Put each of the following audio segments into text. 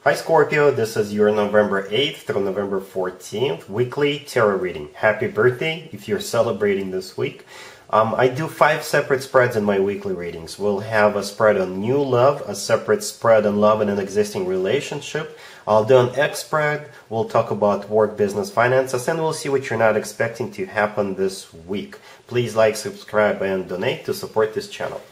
Hi Scorpio, this is your November 8th through November 14th weekly tarot reading. Happy birthday if you're celebrating this week. I do 5 separate spreads in my weekly readings. We'll have a spread on new love, a separate spread on love in an existing relationship. I'll do an X spread, we'll talk about work, business, finances, and we'll see what you're not expecting to happen this week. Please like, subscribe, and donate to support this channel.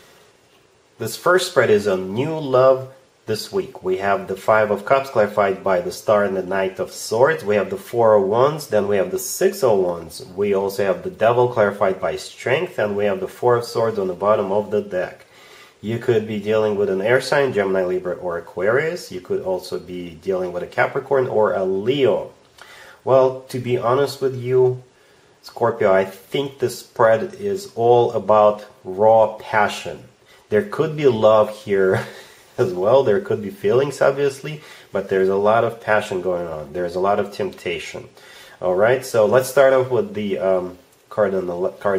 This first spread is on new love. This week we have the Five of Cups clarified by the Star and the Knight of Swords. We have the Four of Wands, then we have the Six of Wands. We also have the Devil clarified by Strength, and we have the Four of Swords on the bottom of the deck. You could be dealing with an air sign, Gemini, Libra, or Aquarius. You could also be dealing with a Capricorn or a Leo. Well, to be honest with you, Scorpio, I think this spread is all about raw passion. There could be love here as well. There could be feelings, obviously, but there's a lot of passion going on. There's a lot of temptation. All right, so let's start off with the cards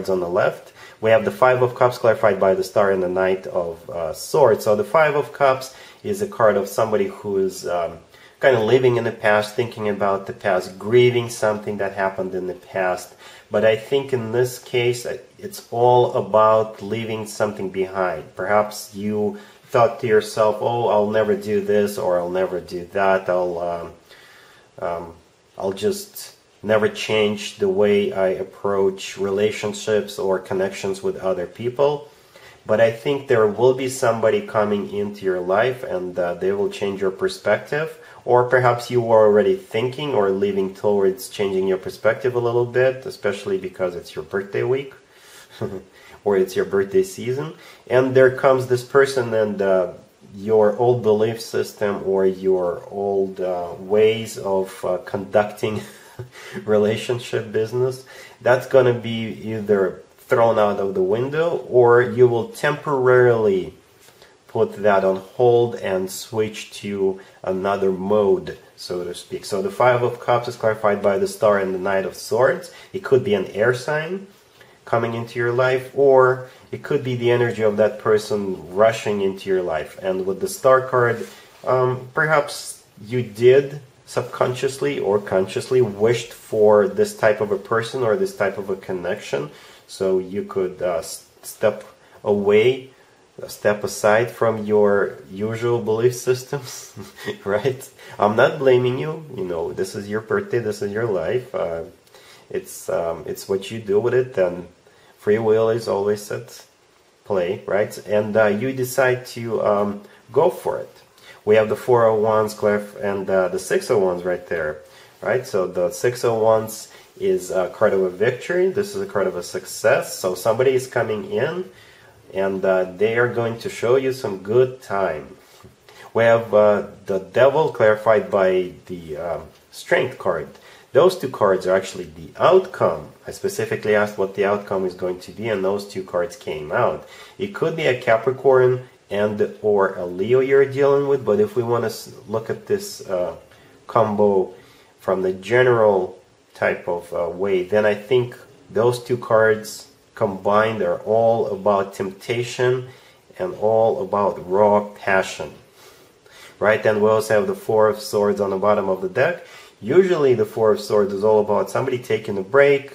on the left. We have the Five of Cups clarified by the Star and the Knight of Swords. So the Five of Cups is a card of somebody who is kind of living in the past, thinking about the past, grieving something that happened in the past. But I think in this case, it's all about leaving something behind. Perhaps you thought to yourself, oh, I'll never do this, or I'll never do that. I'll just never change the way I approach relationships or connections with other people. But I think there will be somebody coming into your life, and they will change your perspective. Or perhaps you were already thinking or leaning towards changing your perspective a little bit, especially because it's your birthday week. Or it's your birthday season, and there comes this person, and your old belief system or your old ways of conducting relationship business, that's going to be either thrown out of the window, or you will temporarily put that on hold and switch to another mode, so to speak. So the Five of Cups is clarified by the Star and the Knight of Swords. It could be an air sign coming into your life, or it could be the energy of that person rushing into your life. And with the Star card, perhaps you did subconsciously or consciously wished for this type of a person or this type of a connection, so you could step aside from your usual belief systems, right? I'm not blaming you. You know, this is your birthday, this is your life. It's what you do with it, and free will is always at play, right? And you decide to go for it. We have the Four of Wands and the Six of Wands right there, right? So the Six of Wands is a card of a victory. This is a card of a success. So somebody is coming in, and they are going to show you some good time. We have the Devil clarified by the Strength card. Those two cards are actually the outcome. I specifically asked what the outcome is going to be, and those two cards came out. It could be a Capricorn and or a Leo you're dealing with, but if we want to look at this combo from the general type of way, then I think those two cards combined are all about temptation and all about raw passion, right? And we also have the Four of Swords on the bottom of the deck. Usually the Four of Swords is all about somebody taking a break,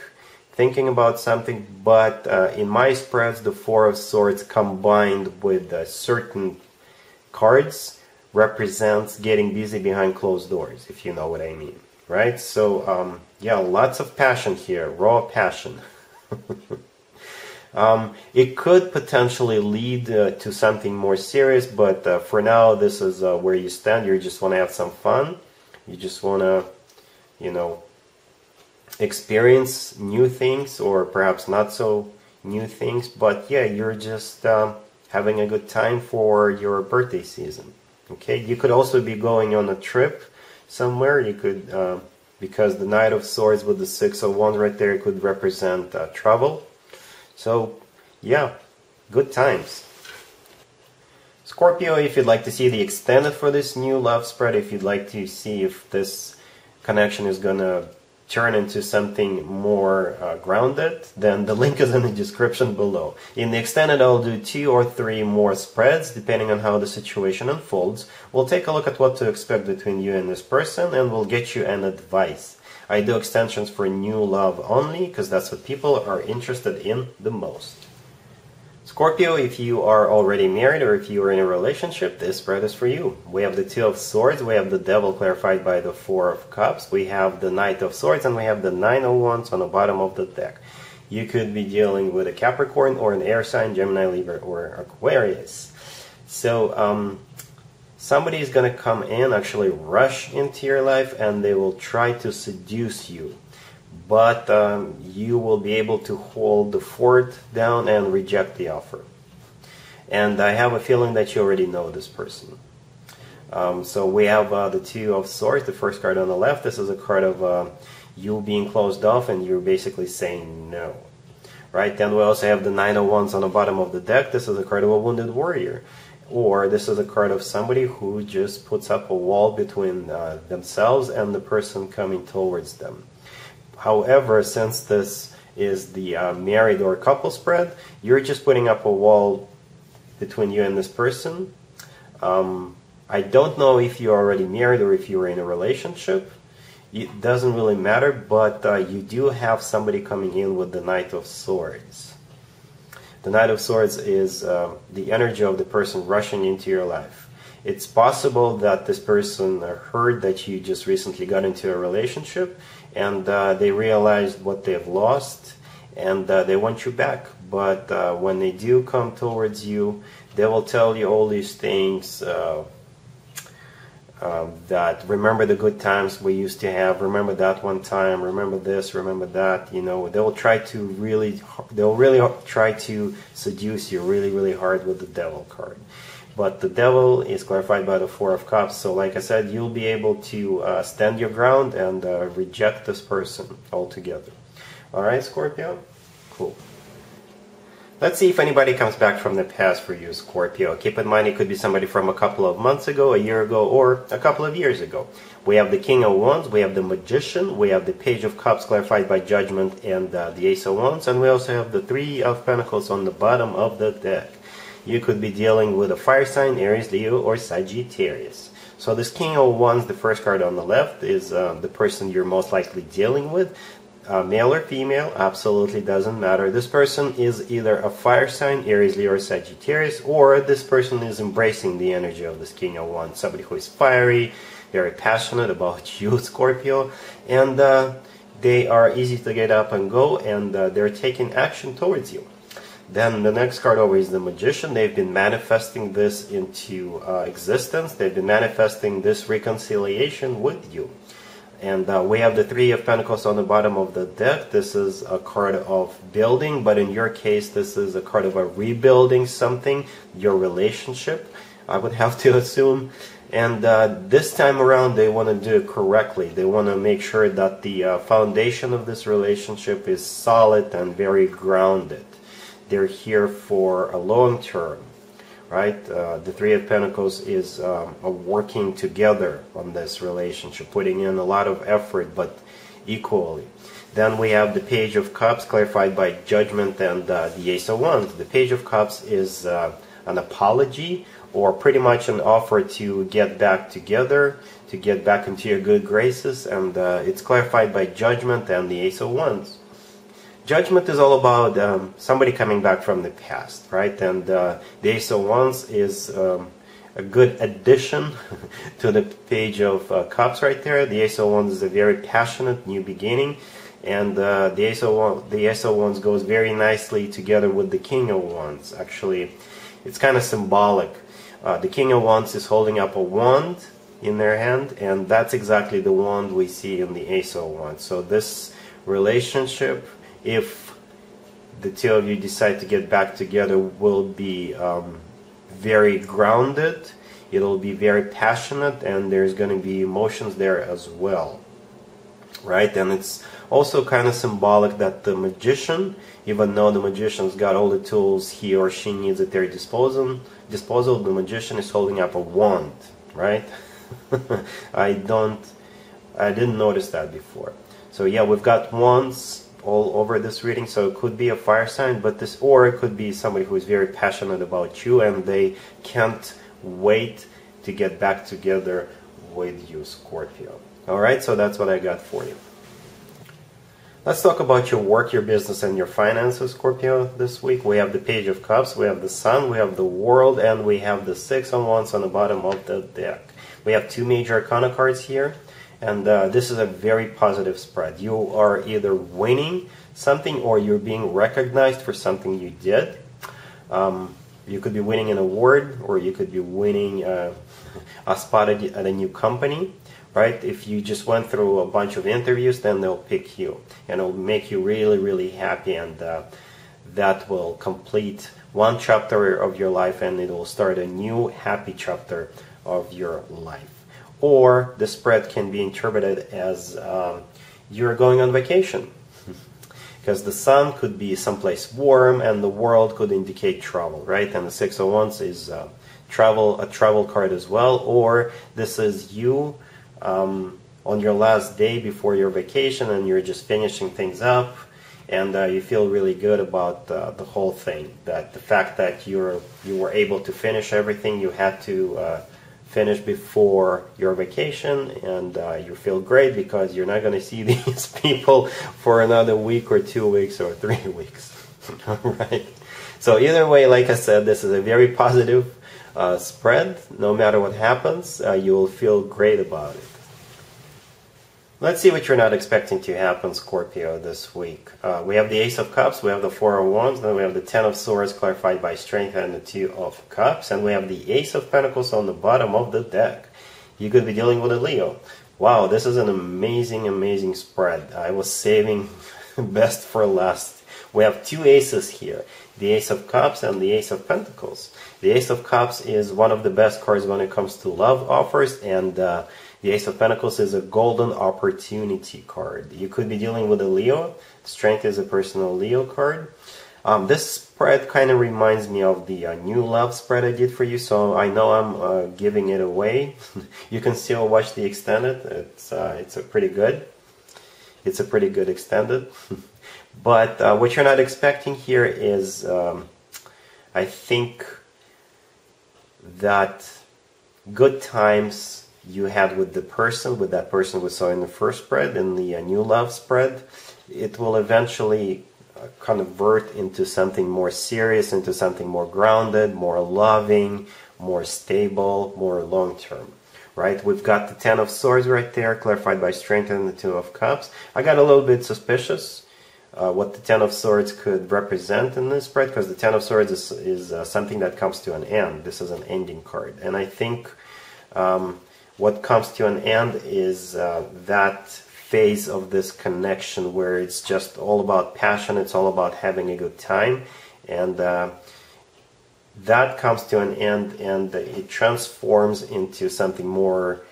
thinking about something, but in my spreads, the Four of Swords combined with certain cards represents getting busy behind closed doors, if you know what I mean, right? So, yeah, lots of passion here, raw passion. It could potentially lead to something more serious, but for now, this is where you stand. You just want to have some fun. You just want to, you know, experience new things, or perhaps not so new things, but yeah, you're just having a good time for your birthday season. Okay, you could also be going on a trip somewhere. You could, because the Knight of Swords with the Six of Wands right there, it could represent travel. So yeah, good times. Scorpio, if you'd like to see the extended for this new love spread, if you'd like to see if this connection is gonna turn into something more grounded, then the link is in the description below. In the extended, I'll do 2 or 3 more spreads depending on how the situation unfolds. We'll take a look at what to expect between you and this person, and we'll get you an advice. I do extensions for new love only because that's what people are interested in the most. Scorpio, if you are already married or if you are in a relationship, this spread is for you. We have the 2 of Swords, we have the Devil clarified by the 4 of Cups, we have the Knight of Swords, and we have the 9 of Wands on the bottom of the deck. You could be dealing with a Capricorn or an air sign, Gemini, Libra, or Aquarius. So, somebody is going to come in, actually rush into your life, and they will try to seduce you. But you will be able to hold the fort down and reject the offer. And I have a feeling that you already know this person. So we have the 2 of Swords, the first card on the left. This is a card of you being closed off and you're basically saying no. Right? Then we also have the 9 of Wands on the bottom of the deck. This is a card of a wounded warrior. Or this is a card of somebody who just puts up a wall between themselves and the person coming towards them. However, since this is the married or couple spread, you're just putting up a wall between you and this person. I don't know if you're already married or if you're in a relationship. It doesn't really matter, but you do have somebody coming in with the Knight of Swords. The Knight of Swords is the energy of the person rushing into your life. It's possible that this person heard that you just recently got into a relationship and they realized what they've lost and they want you back. But when they do come towards you, they will tell you all these things that remember the good times we used to have, remember that one time, remember this, remember that. You know, they'll really try to seduce you really hard with the Devil card. But the Devil is clarified by the 4 of Cups, so like I said, you'll be able to stand your ground and reject this person altogether. Alright, Scorpio? Cool. Let's see if anybody comes back from the past for you, Scorpio. Keep in mind it could be somebody from a couple of months ago, a year ago, or a couple of years ago. We have the King of Wands, we have the Magician, we have the Page of Cups clarified by Judgment and the Ace of Wands, and we also have the 3 of Pentacles on the bottom of the deck. You could be dealing with a fire sign, Aries, Leo, or Sagittarius. So this King of Wands, the first card on the left, is the person you're most likely dealing with. Male or female, absolutely doesn't matter. This person is either a fire sign, Aries, Leo, or Sagittarius, or this person is embracing the energy of this King of Wands. Somebody who is fiery, very passionate about you, Scorpio, and they are easy to get up and go, and they're taking action towards you. Then the next card over is the Magician. They've been manifesting this into existence. They've been manifesting this reconciliation with you. And we have the 3 of Pentacles on the bottom of the deck. This is a card of building, but in your case, this is a card of a rebuilding something, your relationship, I would have to assume. And this time around, they want to do it correctly. They want to make sure that the foundation of this relationship is solid and very grounded. They're here for a long term, right? The 3 of Pentacles is working together on this relationship, putting in a lot of effort, but equally. Then we have the Page of Cups clarified by Judgment and the Ace of Wands. The Page of Cups is an apology, or pretty much an offer to get back together, to get back into your good graces, and it's clarified by Judgment and the Ace of Wands. Judgment is all about somebody coming back from the past, right? And the Ace of Wands is a good addition to the Page of Cups right there. The Ace of Wands is a very passionate new beginning, and the Ace of Wands goes very nicely together with the King of Wands. Actually, it's kind of symbolic. The King of Wands is holding up a wand in their hand, and that's exactly the wand we see in the Ace of Wands. So this relationship, if the 2 of you decide to get back together, will be very grounded. It'll be very passionate, and there's going to be emotions there as well, right? And it's also kind of symbolic that the Magician, even though the Magician's got all the tools he or she needs at their disposal, the Magician is holding up a wand, right? I didn't notice that before. So yeah, we've got wands all over this reading, so it could be a fire sign, but this, or it could be somebody who is very passionate about you and they can't wait to get back together with you, Scorpio. Alright, so that's what I got for you. Let's talk about your work, your business, and your finances, Scorpio, this week. We have the Page of Cups, we have the Sun, we have the World, and we have the Six of Wands on the bottom of the deck. We have two major arcana cards here, and this is a very positive spread. You are either winning something or you're being recognized for something you did. You could be winning an award, or you could be winning a spot at a new company. Right? If you just went through a bunch of interviews, then they'll pick you, and it'll make you really, really happy, and that will complete one chapter of your life, and it will start a new happy chapter of your life. Or the spread can be interpreted as you're going on vacation, because the Sun could be someplace warm, and the World could indicate travel, right? And the Six of Wands is a travel card as well. Or this is you on your last day before your vacation, and you're just finishing things up, and you feel really good about the whole thing. That the fact that you were able to finish everything you had to finish before your vacation, and you feel great because you're not going to see these people for another week or 2 weeks or 3 weeks. All right. So either way, like I said, this is a very positive spread. No matter what happens, you will feel great about it. Let's see what you're not expecting to happen, Scorpio, this week. We have the Ace of Cups, we have the Four of Wands, then we have the Ten of Swords clarified by Strength, and the Two of Cups, and we have the Ace of Pentacles on the bottom of the deck. You could be dealing with a Leo. Wow, this is an amazing, amazing spread. I was saving best for last. We have two aces here, the Ace of Cups and the Ace of Pentacles. The Ace of Cups is one of the best cards when it comes to love offers, and the Ace of Pentacles is a golden opportunity card. You could be dealing with a Leo. Strength is a personal Leo card. This spread kind of reminds me of the new love spread I did for you, so I know I'm giving it away. You can still watch the extended. It's a pretty good. It's a pretty good extended. But what you're not expecting here is, I think, that good times you had with that person we saw in the first spread, in the new love spread, it will eventually convert into something more serious, into something more grounded, more loving, more stable, more long-term. Right? We've got the Ten of Swords right there, clarified by Strength, and the Two of Cups. I got a little bit suspicious what the Ten of Swords could represent in this spread, because the Ten of Swords is something that comes to an end. This is an ending card. And I think what comes to an end is that phase of this connection where it's just all about passion, it's all about having a good time, and that comes to an end, and it transforms into something more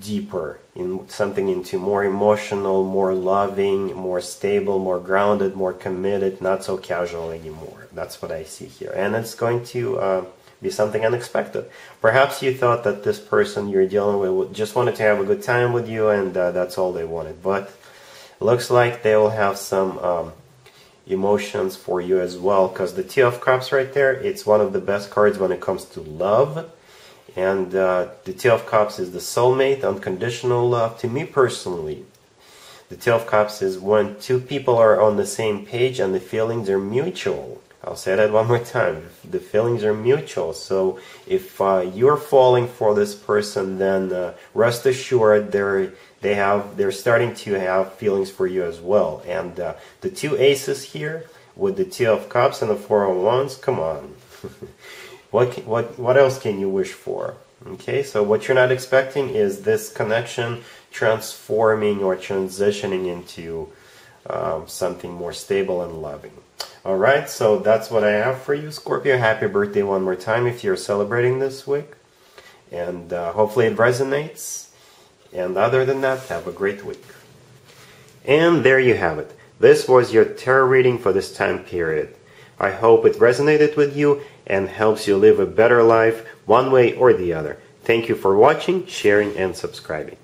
deeper, into more emotional, more loving, more stable, more grounded, more committed, not so casual anymore. That's what I see here, and it's going to be something unexpected. Perhaps you thought that this person you're dealing with just wanted to have a good time with you, and that's all they wanted. But looks like they will have some emotions for you as well, because the Two of Cups right there, it's one of the best cards when it comes to love. And the Two of Cups is the soulmate, unconditional love. To me personally, the Two of Cups is when two people are on the same page and the feelings are mutual. I'll say that one more time. The feelings are mutual. So if you're falling for this person, then rest assured they're starting to have feelings for you as well. And the two aces here with the Two of Cups and the Four of Wands, come on. What else can you wish for? Okay, so what you're not expecting is this connection transforming or transitioning into something more stable and loving. Alright, so that's what I have for you, Scorpio. Happy birthday one more time if you're celebrating this week. And hopefully it resonates. And other than that, have a great week. And there you have it. This was your tarot reading for this time period. I hope it resonated with you and helps you live a better life one way or the other. Thank you for watching, sharing, and subscribing.